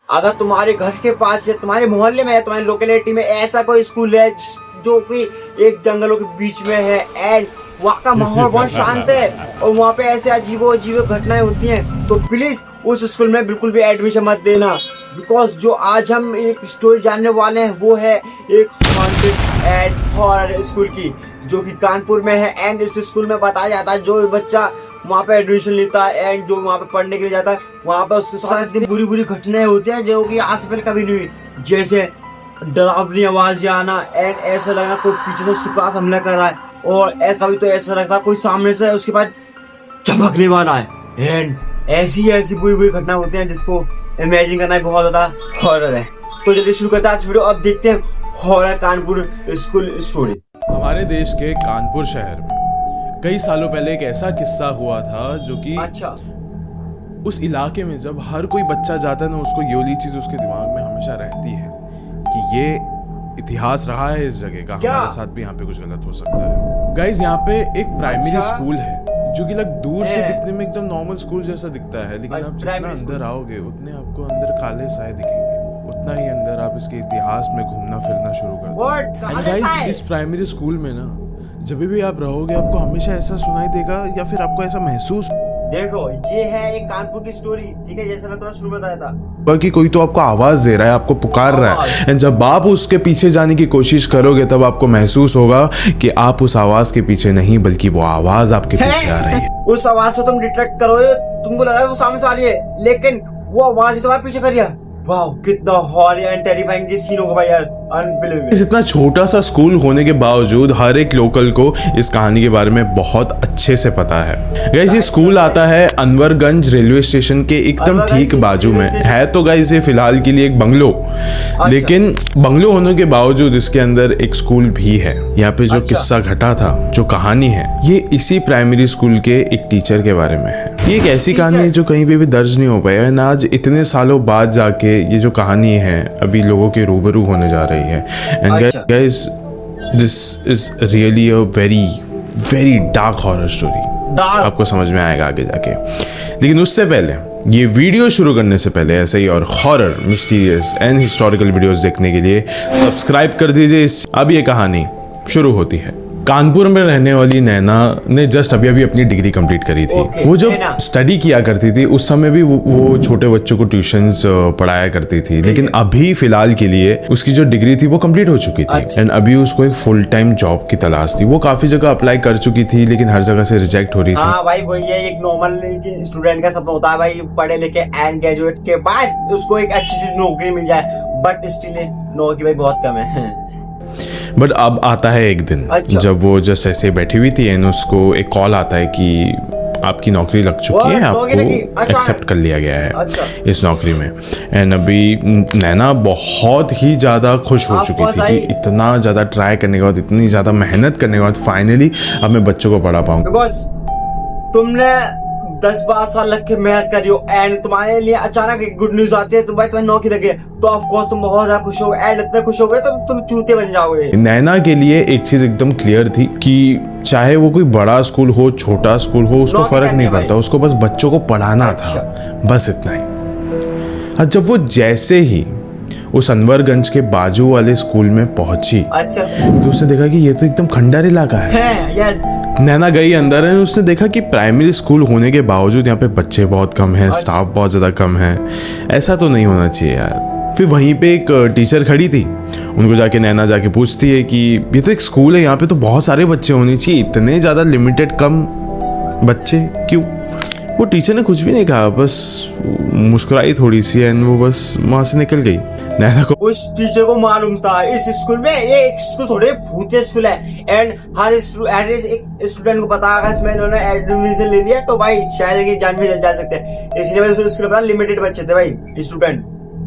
अगर तुम्हारे घर के पास या तुम्हारे मोहल्ले में है, तुम्हारी लोकेलिटी में ऐसा कोई स्कूल है जो कि एक जंगलों के बीच में है एंड वहाँ का माहौल बहुत शांत है और वहाँ पे ऐसे अजीबो अजीब घटनाएं होती हैं, तो प्लीज उस स्कूल में बिल्कुल भी एडमिशन मत देना। बिकॉज जो आज हम एक स्टोरी जानने वाले हैं वो है एक हॉन्टेड एंड हॉरर स्कूल की, जो कि कानपुर में है। एंड इस स्कूल में बताया जाता है जो बच्चा वहाँ पे एडमिशन लेता है एंड जो वहाँ पे पढ़ने के लिए जाता है, वहाँ पे उसके साथ इतनी बुरी बुरी घटनाएं होती हैं जो कि आज से पहले कभी नहीं हुई। जैसे डरावनी आवाज आना एंड ऐसा लगना कोई पीछे से उसके पास हमला कर रहा है, और कभी तो ऐसा लगता है कोई सामने से उसके पास चमकने वाला है। एंड ऐसी बुरी बुरी घटना होती हैं जिसको इमेजिन करना बहुत ज्यादा हॉरर है। तो चलिए शुरू करते हैं आज वीडियो। अब देखते हैं हॉरर कानपुर स्कूल स्टोरी। हमारे देश के कानपुर शहर में कई सालों पहले एक ऐसा किस्सा हुआ था जो कि उस इलाके में जब हर कोई बच्चा जाता है ना, उसको ये वाली चीज उसके दिमाग में हमेशा रहती है कि ये इतिहास रहा है इस जगह का, हमारे साथ भी यहाँ पे कुछ गलत हो सकता है। गाइज यहाँ पे एक प्राइमरी स्कूल है जो कि दूर से दिखने में एकदम नॉर्मल स्कूल जैसा दिखता है, लेकिन आप जितना अंदर आओगे उतने आपको अंदर काले साए दिखेंगे, उतना ही अंदर आप इसके इतिहास में घूमना फिरना शुरू कर दोगे। एंड गाइज इस प्राइमरी स्कूल में ना जब भी आप रहोगे आपको हमेशा ऐसा सुनाई देगा या फिर आपको ऐसा महसूस, देखो ये है एक कानपुर की स्टोरी, ठीक है, जैसे मैं तुम्हें शुरू में बताया था कि कोई तो आपको आवाज दे रहा है, आपको पुकार रहा है। एंड जब आप उसके पीछे जाने की कोशिश करोगे तब आपको महसूस होगा कि आप उस आवाज के पीछे नहीं बल्कि वो आवाज आपके पीछे आ रही है। उस आवाज से तुम डिटेक्ट करोगे, तुमको लग रहा है वो सामने से आ रही है, लेकिन वो आवाज ही तुम्हारे पीछे कर रही है। वाओ कितना हॉरर एंड टेरिफाइंग सीन होगा भाई यार, अनबिलीवेबल। इतना छोटा सा स्कूल होने के बावजूद हर एक लोकल को इस कहानी के बारे में बहुत अच्छे से पता है। गाइस ये स्कूल आता है अनवरगंज रेलवे स्टेशन के एकदम ठीक बाजू में है। तो गाइस ये फिलहाल के लिए एक बंगलो, लेकिन बंगलो होने के बावजूद इसके अंदर एक स्कूल भी है। यहाँ पे जो किस्सा घटा था, जो कहानी है, ये इसी प्राइमरी स्कूल के एक टीचर के बारे में है। ये एक ऐसी कहानी है जो कहीं पे भी दर्ज नहीं हो पाया है ना, आज इतने सालों बाद जाके ये जो कहानी है अभी लोगों के रूबरू होने जा रही है। And guys this is really a very dark horror story, आपको समझ में आएगा आगे जाके। लेकिन उससे पहले ये वीडियो शुरू करने से पहले ऐसे ही और horror, mysterious and historical videos देखने के लिए सब्सक्राइब कर दीजिए। अब ये कहानी शुरू होती है। कानपुर में रहने वाली नैना ने जस्ट अभी अपनी डिग्री कंप्लीट करी थी। वो जब स्टडी किया करती थी उस समय भी वो छोटे बच्चों को ट्यूशंस पढ़ाया करती थी, लेकिन अभी फिलहाल के लिए उसकी जो डिग्री थी वो कंप्लीट हो चुकी थी। एंड अभी उसको एक फुल टाइम जॉब की तलाश थी। वो काफी जगह अप्लाई कर चुकी थी लेकिन हर जगह से रिजेक्ट हो रही थी। हाँ भाई, वही है, एक नॉर्मल स्टूडेंट का सपना होता है भाई, पढ़े लिखे एंड ग्रेजुएट के बाद उसको एक अच्छी सी नौकरी मिल जाए, बट स्टिल नौकरी भाई बहुत कम है। बट अब आता है एक दिन जब वो जस्ट ऐसे बैठी हुई थी एंड उसको एक कॉल आता है कि आपकी नौकरी लग चुकी है, आपको एक्सेप्ट कर लिया गया है इस नौकरी में। एंड अभी नैना बहुत ही ज़्यादा खुश हो चुकी थी कि इतना ज़्यादा ट्राई करने के बाद, इतनी ज़्यादा मेहनत करने के बाद फाइनली अब मैं बच्चों को पढ़ा पाऊँ। बिकॉज तुमने 10-12 साल लग के मेहनत करी हो एंड तुम्हारे लिए अचानक एक गुड न्यूज आती है, तुम भाई तुम्हें नौकरी लगी है, तो ऑफ कोर्स तुम बहुत ज्यादा खुश हो एंड इतने खुश हो गए तो तुम चूते बन जाओगे। नैना के लिए एक चीज एकदम क्लियर थी कि चाहे वो कोई बड़ा स्कूल हो, छोटा स्कूल हो, उसको फर्क नहीं पड़ता, उसको बस बच्चों को पढ़ाना था, बस इतना ही। जब वो जैसे ही उस अनवरगंज के बाजू वाले स्कूल में पहुंची तो उसने देखा कि ये तो एकदम खंडर इलाका है। नैना गई अंदर है, उसने देखा कि प्राइमरी स्कूल होने के बावजूद यहाँ पे बच्चे बहुत कम हैं, स्टाफ बहुत ज़्यादा कम है। ऐसा तो नहीं होना चाहिए यार। फिर वहीं पे एक टीचर खड़ी थी, उनको जाके नैना जाके पूछती है कि ये तो एक स्कूल है, यहाँ पे तो बहुत सारे बच्चे होने चाहिए, इतने ज़्यादा लिमिटेड कम बच्चे क्यों? वो टीचर ने कुछ भी नहीं कहा, बस मुस्कुराई थोड़ी सी एंड वो बस वहाँ से निकल गई। नैना को उस टीचर को मालूम था इस स्कूल में ये एक स्कूल थोड़े भूतिया स्कूल है एंड हर एक स्टूडेंट को पता अगर इसमें इन्होंने एडमिशन ले लिया तो भाई शायद की जान भी जा सकते हैं, इसलिए भाई उस स्कूल में लिमिटेड बच्चे थे भाई स्टूडेंट।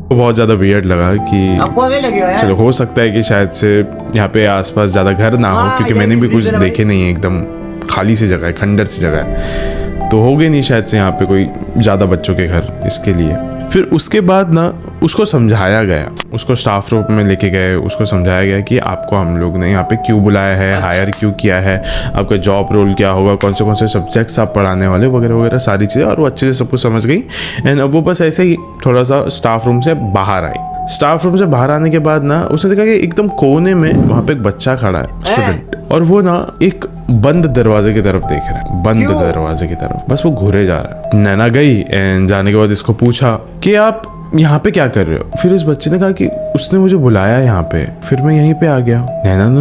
बहुत ज्यादा वियर्ड लगा कि आपको भी लगेगा यार, चलो हो सकता है कि शायद से यहाँ पे आसपास ज्यादा घर ना हो, क्योंकि मैंने भी कुछ देखे नहीं है, एकदम खाली सी जगह है, खंडर सी जगह है, तो हो गए नहीं शायद से यहाँ पे कोई ज्यादा बच्चों के घर, इसके लिए। फिर उसके बाद ना उसको समझाया गया, उसको स्टाफ रूम में लेके गए, उसको समझाया गया कि आपको हम लोग ने यहाँ पे क्यों बुलाया है, हायर क्यों किया है, आपका जॉब रोल क्या होगा, कौन से सब्जेक्ट्स आप पढ़ाने वाले वगैरह वगैरह सारी चीज़ें। और वो अच्छे से सब कुछ समझ गई। एंड अब वो बस ऐसे ही थोड़ा सा स्टाफ रूम से बाहर आई। स्टाफ रूम से बाहर आने के बाद ना उसने देखा कि एकदम कोने में वहाँ पे एक बच्चा खड़ा है, स्टूडेंट, और वो ना एक बंद दरवाजे की तरफ देख रहा है, बंद दरवाजे की तरफ, बस वो घूरे जा रहा है। नैना गई एंड जाने के बाद इसको पूछा कि आप यहाँ पे क्या कर रहे हो। फिर इस बच्चे ने कहा कि उसने मुझे बुलाया यहाँ पे, फिर मैं यहीं पे आ गया। नैना ने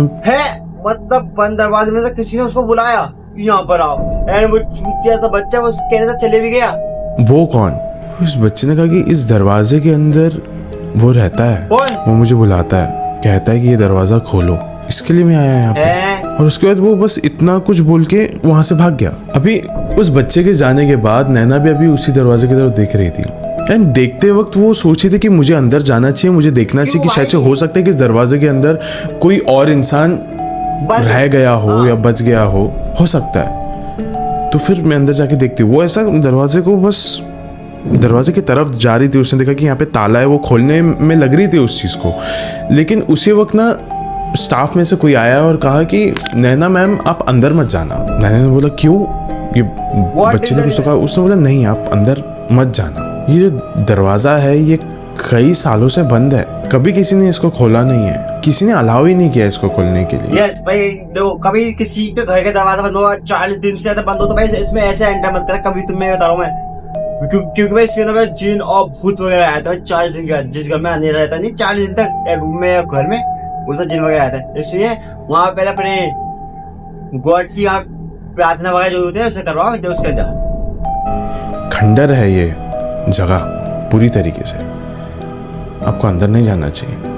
मतलब बंद दरवाजे में से किसी ने उसको बुलाया यहाँ पर आओ, एंड वो क्या था बच्चा, वो कहने से चले भी गया। वो कौन? उस बच्चे ने कहा कि इस दरवाजे के अंदर वो रहता है, वो मुझे बुलाता है, कहता है कि ये दरवाजा खोलो, इसके लिए मैं आया यहाँ पे। और उसके बाद वो बस इतना कुछ बोल के वहां से भाग गया। अभी उस बच्चे के जाने के बाद नैना भी अभी उसी दरवाजे की तरफ देख रही थी। एंड देखते वक्त वो सोची थी कि मुझे अंदर जाना चाहिए, मुझे देखना चाहिए कि शायद से हो सकता है कि इस दरवाजे के अंदर कोई और इंसान रह गया हो या बच गया हो सकता है। तो फिर मैं अंदर जाके देखती, वो ऐसा दरवाजे को बस दरवाजे की तरफ जा रही थी। उसने देखा कि यहाँ पे ताला है, वो खोलने में लग रही थी उस चीज़ को। लेकिन उसी वक्त ना स्टाफ में से कोई आया और कहा कि नैना मैम आप अंदर मत जाना। नैना ने बोला क्यों? ये बच्चे ने कुछ तो कहा। उसने बोला नहीं आप अंदर मत जाना, ये जो दरवाज़ा है ये कई सालों से बंद है, कभी किसी ने इसको खोला नहीं है, किसी ने अलाउ ही नहीं किया इसको खोलने के लिए। यस भाई, देखो कभी किसी के घर का दरवाजा बंद हो 40 दिन से ज्यादा बंद हो तो भाई इसमें ऐसे एंटर मत करना कभी। तुम्हें बता रहा हूँ मैं, क्योंकि भाई इसके अंदर जिन और भूत वगैरह आया था 40 दिन का, जिस घर में अंधेरा रहता नहीं 40 दिन तक रूम में या घर में उसमें जिन वगैरह आया था। इसलिए वहाँ पहले अपने गॉड की वहाँ प्रार्थना वगैरह जो होती है उसे करवाओ, जो उसके अंदर खंडर है ये जगह पूरी तरीके से, आपको अंदर नहीं जाना चाहिए।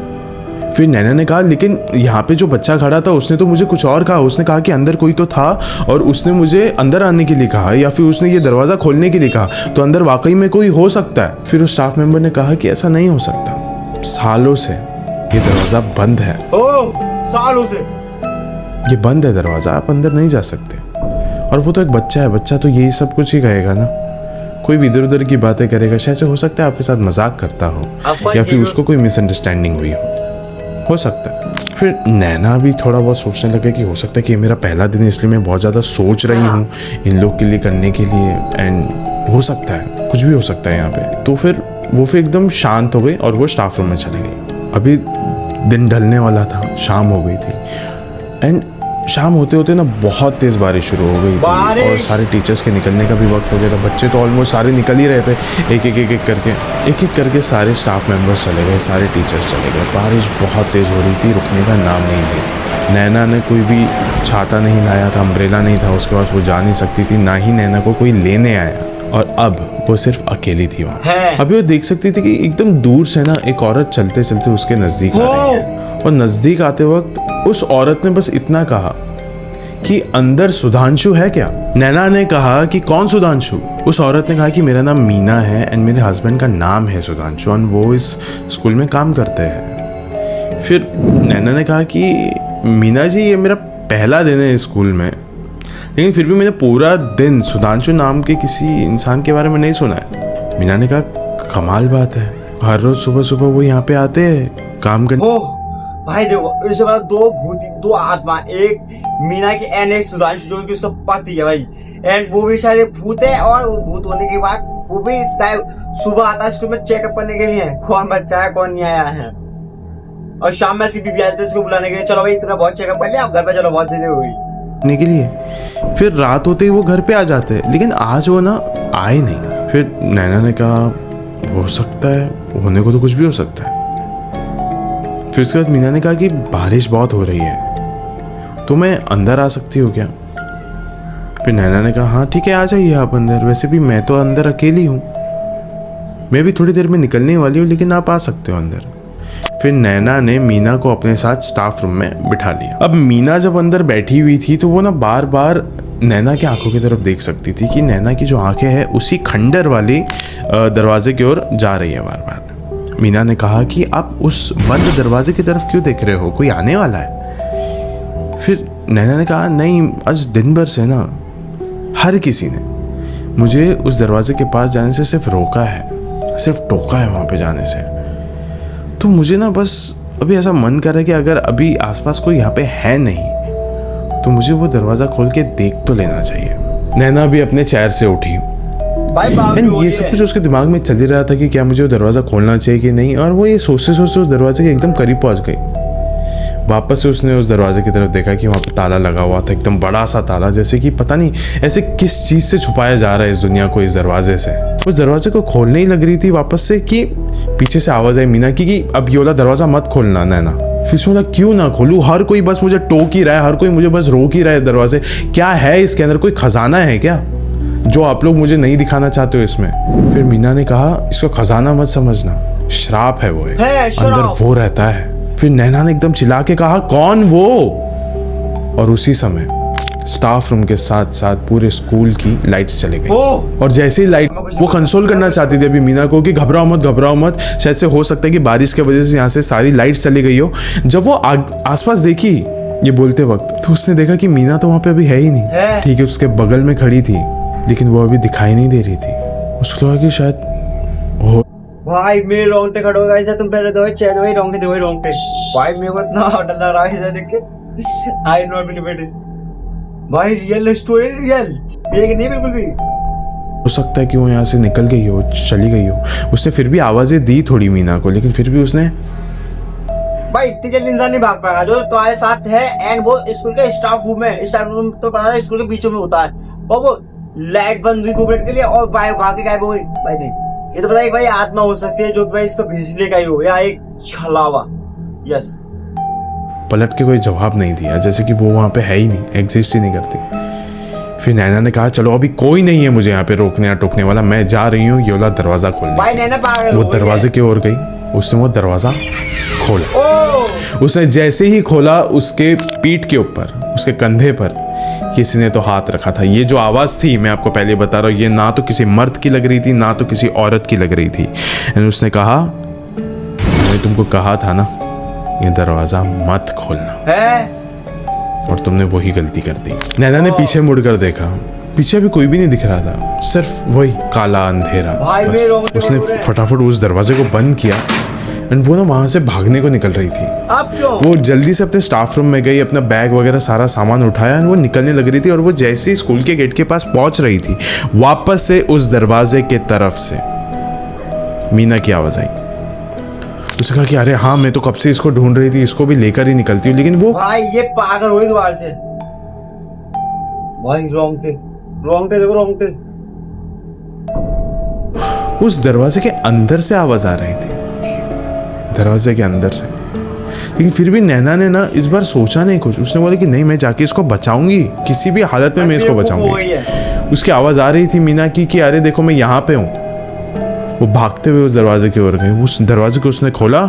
फिर नैना ने कहा लेकिन यहाँ पे जो बच्चा खड़ा था उसने तो मुझे कुछ और कहा, उसने कहा कि अंदर कोई तो था और उसने मुझे अंदर आने के लिए कहा, या फिर उसने ये दरवाज़ा खोलने के लिए कहा, तो अंदर वाकई में कोई हो सकता है। फिर उस स्टाफ मेंबर ने कहा कि ऐसा नहीं हो सकता, सालों से ये दरवाज़ा बंद है। ओह, सालों से ये बंद है दरवाज़ा, आप अंदर नहीं जा सकते। और वो तो एक बच्चा है, बच्चा तो यही सब कुछ ही कहेगा ना, कोई भी इधर उधर की बातें करेगा, शायद से हो सकता है आपके साथ मजाक करता हो या फिर उसको कोई मिसअंडरस्टैंडिंग हुई हो सकता है। फिर नैना भी थोड़ा बहुत सोचने लगे कि हो सकता है कि ये मेरा पहला दिन है इसलिए मैं बहुत ज़्यादा सोच रही हूँ इन लोग के लिए करने के लिए, एंड हो सकता है कुछ भी हो सकता है यहाँ पे। तो फिर वो एकदम शांत हो गई और वो स्टाफ रूम में चले गई। अभी दिन ढलने वाला था, शाम हो गई थी, एंड शाम होते होते ना बहुत तेज़ बारिश शुरू हो गई थी और सारे टीचर्स के निकलने का भी वक्त हो गया था। बच्चे तो ऑलमोस्ट सारे निकल ही रहे थे, एक एक करके सारे स्टाफ मेंबर्स चले गए, सारे टीचर्स चले गए। बारिश बहुत तेज़ हो रही थी, रुकने का नाम नहीं ले रही। नैना ने कोई भी छाता नहीं लाया था, अम्ब्रेला नहीं था उसके पास, वो जा नहीं सकती थी, ना ही नैना को कोई लेने आया, और अब वो सिर्फ अकेली थी वहाँ। अभी वो देख सकती थी कि एकदम दूर से ना एक औरत चलते चलते उसके नज़दीक आ रही है, और नज़दीक आते वक्त उस औरत ने बस इतना कहा कि अंदर सुधांशु है क्या? नैना ने कहा कि कौन सुधांशु? उस औरत ने कहा कि मेरा नाम मीना है एंड मेरे हस्बैंड का नाम है सुधांशु और वो इस स्कूल में काम करते हैं। फिर नैना ने कहा कि मीना जी ये मेरा पहला दिन है इस स्कूल में, लेकिन फिर भी मैंने पूरा दिन सुधांशु नाम के किसी इंसान के बारे में नहीं सुना है। मीना ने कहा कमाल बात है, हर रोज सुबह सुबह वो यहाँ पे आते हैं काम करने। भाई देखो इसके बाद दो आत्मा, एक मीना की एंड एक सुधांशु जो कि उसका पति है भाई, एंड वो भी शायद भूत है, और वो भूत होने के बाद वो भी सुबह आता है स्कूल में चेकअप करने के लिए कौन बच्चा है कौन नहीं आया है, और शाम में बीबी आती है इसको बुलाने के लिए, चलो भाई इतना बहुत चेकअप कर लिया अब घर पे चलो, बहुत देर हो गई के लिए। फिर रात होते ही वो घर पे आ जाते हैं, लेकिन आज वो ना आए नहीं। फिर नैना ने कहा हो सकता है, होने को तो कुछ भी हो सकता है। फिर उसके बाद मीना ने कहा कि बारिश बहुत हो रही है तो मैं अंदर आ सकती हूँ क्या? फिर नैना ने कहा हाँ ठीक है आ जाइए आप अंदर, वैसे भी मैं तो अंदर अकेली हूँ, मैं भी थोड़ी देर में निकलने वाली हूँ, लेकिन आप आ सकते हो अंदर। फिर नैना ने मीना को अपने साथ स्टाफ रूम में बिठा लिया। अब मीना जब अंदर बैठी हुई थी तो वो ना बार बार नैना की आंखों की तरफ देख सकती थी कि नैना की जो आंखें हैं उसी खंडर वाली दरवाजे की ओर जा रही है बार बार। मीना ने कहा कि आप उस बंद दरवाजे की तरफ क्यों देख रहे हो, कोई आने वाला है? फिर नैना ने कहा नहीं, आज दिन भर से ना हर किसी ने मुझे उस दरवाजे के पास जाने से सिर्फ रोका है, सिर्फ टोका है वहाँ पे जाने से। तो मुझे ना बस अभी ऐसा मन कर रहा है कि अगर अभी आसपास कोई यहाँ पे है नहीं तो मुझे वो दरवाज़ा खोल के देख तो लेना चाहिए। नैना भी अपने चेयर से उठी भाई एंड ये सब कुछ उसके दिमाग में चल ही रहा था कि क्या मुझे वो दरवाज़ा खोलना चाहिए कि नहीं, और वो ये सोचते सोचते उस दरवाजे के एकदम करीब पहुंच गई। वापस से उसने उस दरवाजे की तरफ देखा कि वहाँ पे ताला लगा हुआ था, एकदम बड़ा सा ताला, जैसे कि पता नहीं ऐसे किस चीज़ से छुपाया जा रहा है इस दुनिया को इस दरवाजे से। उस दरवाजे को खोलने ही लग रही थी वापस से कि पीछे से आवाज़ आई मीना की कि अब ये वाला दरवाज़ा मत खोलना नैना। फिर उसने बोला क्यों ना खोलूँ, हर कोई बस मुझे टोक ही रहा है, हर कोई मुझे बस रोक ही रहा है दरवाजे, क्या है इसके अंदर, कोई खजाना है क्या जो आप लोग मुझे नहीं दिखाना चाहते हो इसमें। फिर मीना ने कहा इसको खजाना मत समझना, श्राप है वो, अंदर वो रहता है। फिर नैना ने एकदम चिल्ला के कहा कौन वो, और उसी समय स्टाफ रूम के साथ साथ पूरे स्कूल की लाइट्स चले गई। और जैसे ही लाइट, वो कंसोल करना चाहती थी अभी मीना को कि घबराओ मत, शायद से हो सकता है कि बारिश की वजह से यहाँ से सारी लाइट्स चली गई हो। जब वो आसपास देखी ये बोलते वक्त तो उसने देखा कि मीना तो वहाँ पे अभी है ही नहीं। ठीक है, उसके बगल में खड़ी थी लेकिन वो अभी दिखाई नहीं दे रही थी। उसको लगा कि शायद भाई मेरे रोंगटे खड़े हो गए, तुम पहले दो चैन वही रोंगटे भाई मेरे को इतना डर लग रहा है देख के। आई नॉट बिलीव इट भाई, रियल स्टोरी, रियल ये नहीं बिल्कुल भी। हो सकता है कि वो यहाँ से निकल गई हो, चली गई हो। उसने फिर भी आवाजें दी थोड़ी मीना को, लेकिन फिर भी उसने भाई इतनी जल्दी इंसान नहीं भाग पाएगा जो तुम्हारे साथ है। एंड वो स्कूल के स्टाफ रूम है, स्टाफ रूम तो पता है स्कूल के बीच में होता है, और वो लाइट बंद हुई 2 मिनट के लिए और भाग के गायब हो गई। भाई नहीं, ये तो पता है भाई आत्मा हो सकती है जो भाई इसको भेजने का ही हो, या एक छलावा। यस, पलट के कोई जवाब नहीं दिया, जैसे कि वो वहाँ पे है ही नहीं, एग्जिस्ट ही नहीं करती। फिर नैना ने कहा चलो अभी कोई नहीं है मुझे यहाँ पे रोकने या टोकने वाला, मैं जा रही हूँ ये वाला दरवाजा खोलने। भाई नैना पागल, वो दरवाजे की ओर गई, उसने वो दरवाजा खोला। उसने जैसे ही खोला उसके पीठ के ऊपर, उसके कंधे पर किसी ने तो हाथ रखा था। ये जो आवाज़ थी मैं आपको पहले बता रहा हूँ, ये ना तो किसी मर्द की लग रही थी ना तो किसी औरत की लग रही थी। एंड उसने कहा मैंने तुमको कहा था ना ये दरवाज़ा मत खोलना है, और तुमने वही गलती कर दी। नैना ने पीछे मुड़कर देखा, पीछे भी कोई भी नहीं दिख रहा था, सिर्फ वही काला अंधेरा। बस उसने फटाफट उस दरवाजे को बंद किया एंड वो ना वहाँ से भागने को निकल रही थी। वो जल्दी से अपने स्टाफ रूम में गई, अपना बैग वगैरह सारा सामान उठाया एंड वो निकलने लग रही थी। और वो जैसे ही स्कूल के गेट के पास पहुंच रही थी, वापस से उस दरवाजे के तरफ से मीना की आवाज़ आई। उसने कहा कि अरे हाँ मैं तो कब से इसको ढूंढ रही थी, इसको भी लेकर ही निकलती हूँ। लेकिन वो भाई ये पागल हुई दोबारा से। भाई रोंगटे देखो, रोंगटे। उस दरवाजे के अंदर से आवाज आ रही थी, दरवाजे के अंदर से। लेकिन फिर भी नैना ने ना इस बार सोचा नहीं कुछ। उसने बोला कि नहीं मैं जाके इसको बचाऊंगी, किसी भी हालत में मैं इसको बचाऊंगी। उसकी आवाज आ रही थी मीना की कि अरे देखो मैं यहाँ पे हूँ। वो भागते हुए उस दरवाजे की ओर गई, उस दरवाजे को उसने खोला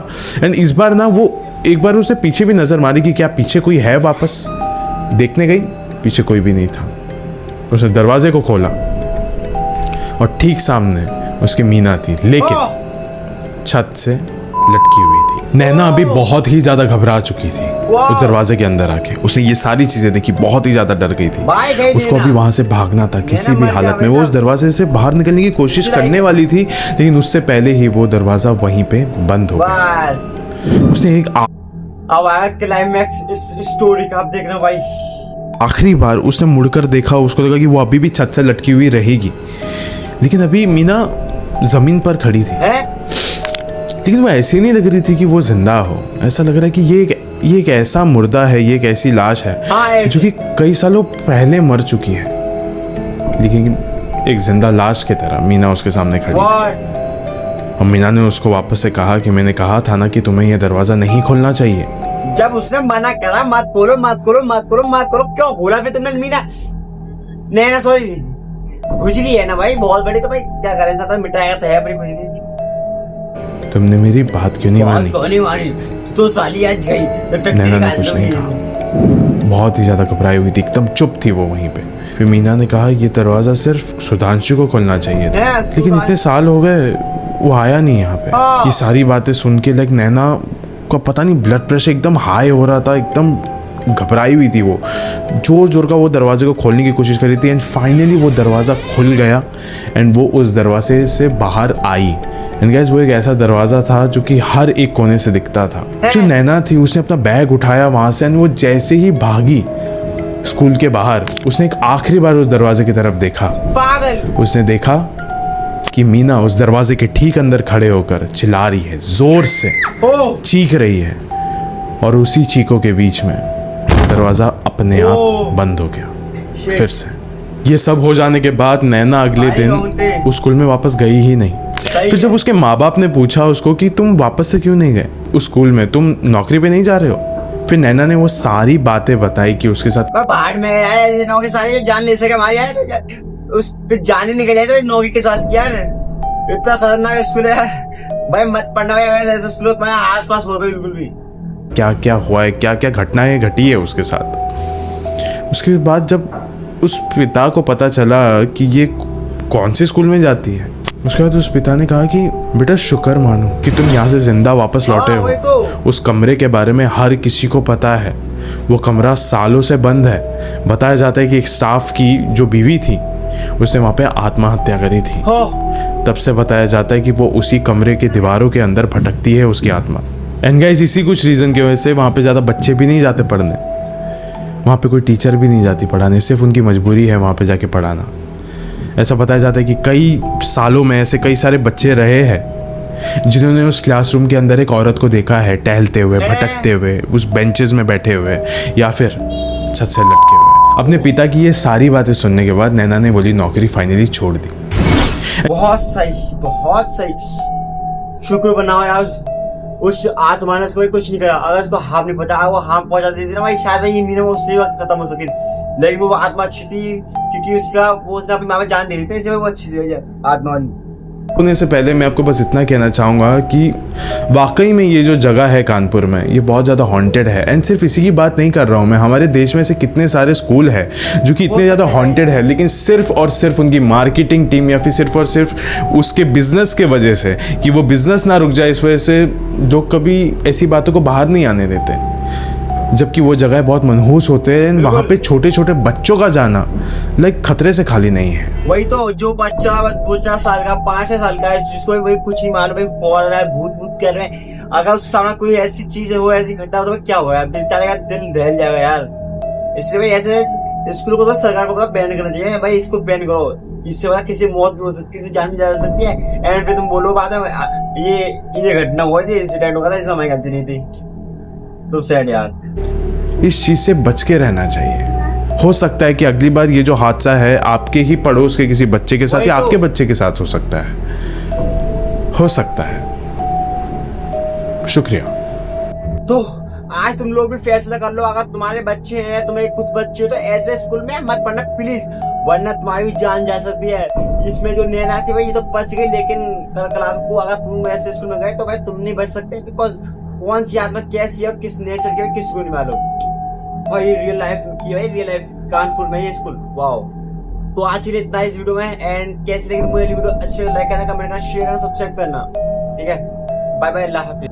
एंड इस बार ना वो एक बार उसने पीछे भी नजर मारी कि क्या पीछे कोई है। वापस देखने गई, पीछे कोई भी नहीं था। उसने दरवाजे को खोला और ठीक सामने उसकी मीना थी, लेकिन छत से लटकी हुई थी। नैना अभी बहुत ही ज्यादा घबरा चुकी थी उस दरवाजे के अंदर आके। उसने ये सारी चीजें देखी, बहुत ही ज्यादा डर गई थी। उसको अभी वहां से भागना था किसी भी हालत में। वो उस दरवाजे से बाहर निकलने की कोशिश करने वाली थी, लेकिन उससे पहले ही वो दरवाजा वहीं पे बंद हो गया। उसने एक अब आया क्लाइमैक्स इस स्टोरी का, आप देखना भाई। आखिरी बार उसने मुड़कर देखा, उसको लगा कि वो अभी भी छत से लटकी हुई रहेगी, लेकिन अभी मीना जमीन पर खड़ी थी। लेकिन वो ऐसी नहीं लग रही थी कि वो जिंदा हो। ऐसा लग रहा है कि ये एक ऐसा मुर्दा है, ये एक ऐसी लाश है जो कि कई सालों पहले मर चुकी है, लेकिन एक जिंदा लाश की तरह मीना उसके सामने खड़ी थी। और मीना ने उसको वापस से कहा कि मैंने कहा था ना कि तुम्हें यह दरवाजा नहीं खोलना चाहिए। जब उसने मना करा मत खोलो मत खोलो मत खोलो मत खोलो, क्यों खोला फिर तुमने मीना? नैना सॉरी खुजली है ना भाई बहुत बड़ी, तो भाई क्या करें, साथ मिटाएगा तो है अपनी खुजली। तुमने मेरी बात क्यों नहीं मानी? तो साली आज गई। नैना ने कुछ नहीं कहा, बहुत ही ज्यादा घबराई हुई थी, एकदम चुप थी वो वहीं पे। फिर मीना ने कहा ये दरवाजा सिर्फ सुधांशु को खोलना चाहिए था, लेकिन इतने साल हो गए वो आया नहीं यहाँ पे। ये सारी बातें सुन के लाइक नैना को पता नहीं ब्लड प्रेशर एकदम हाई हो रहा था, एकदम घबराई हुई थी। वो जोर जोर का वो दरवाजे को खोलने की कोशिश कर रही थी एंड फाइनली वो दरवाज़ा खुल गया एंड वो उस दरवाजे से बाहर आई एंड गाइस वो एक ऐसा दरवाज़ा था जो कि हर एक कोने से दिखता था। जो नैना थी उसने अपना बैग उठाया वहाँ से, एंड वो जैसे ही भागी स्कूल के बाहर, उसने एक आखिरी बार उस दरवाजे की तरफ देखा। पागल। उसने देखा कि मीना उस दरवाजे के ठीक अंदर खड़े होकर चिल्ला रही है, जोर से चीख रही है, और उसी चीखों के बीच में दरवाजा अपने आप बंद हो गया फिर से। ये सब हो जाने के बाद नैना अगले दिन उस स्कूल में वापस गई ही नहीं। फिर जब उसके माँ बाप ने पूछा उसको कि तुम वापस से क्यों नहीं गए उस स्कूल में, तुम नौकरी पे नहीं जा रहे हो, फिर नैना ने वो सारी बातें बताई कि उसके साथ बाहर में यार नौकरी सारी जान ले सके हमारी यार, उस पे जान ही निकल जाए तो नौकरी के साथ यार, इतना खतरनाक स्कूल है यार भाई, मत पढ़ना भाई, अगर ऐसा स्कूल तुम्हारे आस पास होगा बिल्कुल भी। क्या क्या हुआ है, क्या क्या घटनाएं घटी है उसके साथ। उसके बाद जब उस पिता को पता चला कि ये कौन से स्कूल में जाती है, उसके बाद उस पिता ने कहा कि बेटा शुक्र मानो कि तुम यहाँ से जिंदा वापस लौटे हो। तो। उस कमरे के बारे में हर किसी को पता है, वो कमरा सालों से बंद है। बताया जाता है कि एक स्टाफ की जो बीवी थी उसने वहाँ पे आत्महत्या करी थी। तब से बताया जाता है कि वो उसी कमरे के दीवारों के अंदर भटकती है उसकी आत्मा। एंड गाइस इसी कुछ रीज़न की वजह से वहाँ पे ज़्यादा बच्चे भी नहीं जाते पढ़ने, वहाँ पे कोई टीचर भी नहीं जाती पढ़ाने, सिर्फ उनकी मजबूरी है वहाँ पे जाके पढ़ाना। ऐसा बताया जाता है कि कई सालों में ऐसे कई सारे बच्चे रहे हैं जिन्होंने उस क्लासरूम के अंदर एक औरत को देखा है टहलते हुए, भटकते हुए, उस बेंचेस में बैठे हुए या फिर छत से लटके हुए। अपने पिता की ये सारी बातें सुनने के बाद नैना ने बोली नौकरी फाइनली छोड़ दी। बहुत सही, बहुत सही, शुक्र बनाओ यार उस आत्मा ने कोई कुछ नहीं करा। अगर उसको हाथ नहीं पहुंचा, वो हाथ पहुंचा देती ना भाई, शायद ये मीना उसी वक्त खत्म हो सके। लेकिन वो आत्मा अच्छी थी क्योंकि उसने अपनी माँ में जान दे दी थी, इसलिए वो अच्छी थी आत्मा। होने से पहले मैं आपको बस इतना कहना चाहूँगा कि वाकई में ये जो जगह है कानपुर में, ये बहुत ज़्यादा हॉन्टेड है। एंड सिर्फ इसी की बात नहीं कर रहा हूँ मैं, हमारे देश में से कितने सारे स्कूल हैं जो कि इतने ज़्यादा हॉन्टेड है, लेकिन सिर्फ और सिर्फ उनकी मार्केटिंग टीम या फिर सिर्फ और सिर्फ उसके बिजनेस के वजह से, कि वो बिजनेस ना रुक जाए, इस वजह से लोग कभी ऐसी बातों को बाहर नहीं आने देते। जबकि वो जगह बहुत मनहूस होते हैं, वहाँ पे छोटे छोटे बच्चों का जाना लाइक खतरे से खाली नहीं है। वही तो, जो बच्चा 2-4 साल का, 5-6 साल का है, जिसको वही कुछ ही मालूम है, पढ़ रहा है, भूत कर रहे हैं, अगर उस सामने कोई ऐसी चीज हो, ऐसी घटना हो तो क्या हुआ, बेचारे का दिल दहल जाएगा यार। इसलिए भाई ऐसे स्कूल को तो सरकार को बैन करना चाहिए भाई, इसको बैन करो। इससे बड़ा किसी मौत भी हो सकती है, किसी जान भी जा सकती है। एंड फिर तुम बोलो बाद में ये घटना हुआ थी, इंसिडेंट हुआ था, इसमें हमारी गलती नहीं थी। तो सैड यार, इस चीज से बच के रहना चाहिए। हो सकता है कि अगली बार ये जो हादसा है आपके ही पड़ोस के किसी बच्चे के साथ या आपके बच्चे के साथ हो सकता है। शुक्रिया। तो आज तुम लोग भी फैसला कर लो, अगर तुम्हारे बच्चे हैं, तुम्हें कुछ बच्चे हो, तो ऐसे स्कूल में मत पढ़ना प्लीज, वरना तुम्हारी भी जान जा सकती है। इसमें जो नैना थी भाई, ये तो बच गई, लेकिन कल को अगर तुम ऐसे स्कूल में गए तो भाई तुम नहीं बच सकते, बिकॉज कौन सी आत्मा कैसी है, किस नेचर की है, किसी को नहीं मालूम। और ये रियल लाइफ की भाई, रियल लाइफ कानपुर में ये स्कूल, वाओ। तो आज के लिए इतना इस वीडियो में, एंड कैसी लगी मुझे वीडियो अच्छे लाइक करना, कमेंट करना, शेयर करना, सब्सक्राइब करना, ठीक है। बाय बाय, अल्लाह हाफिज।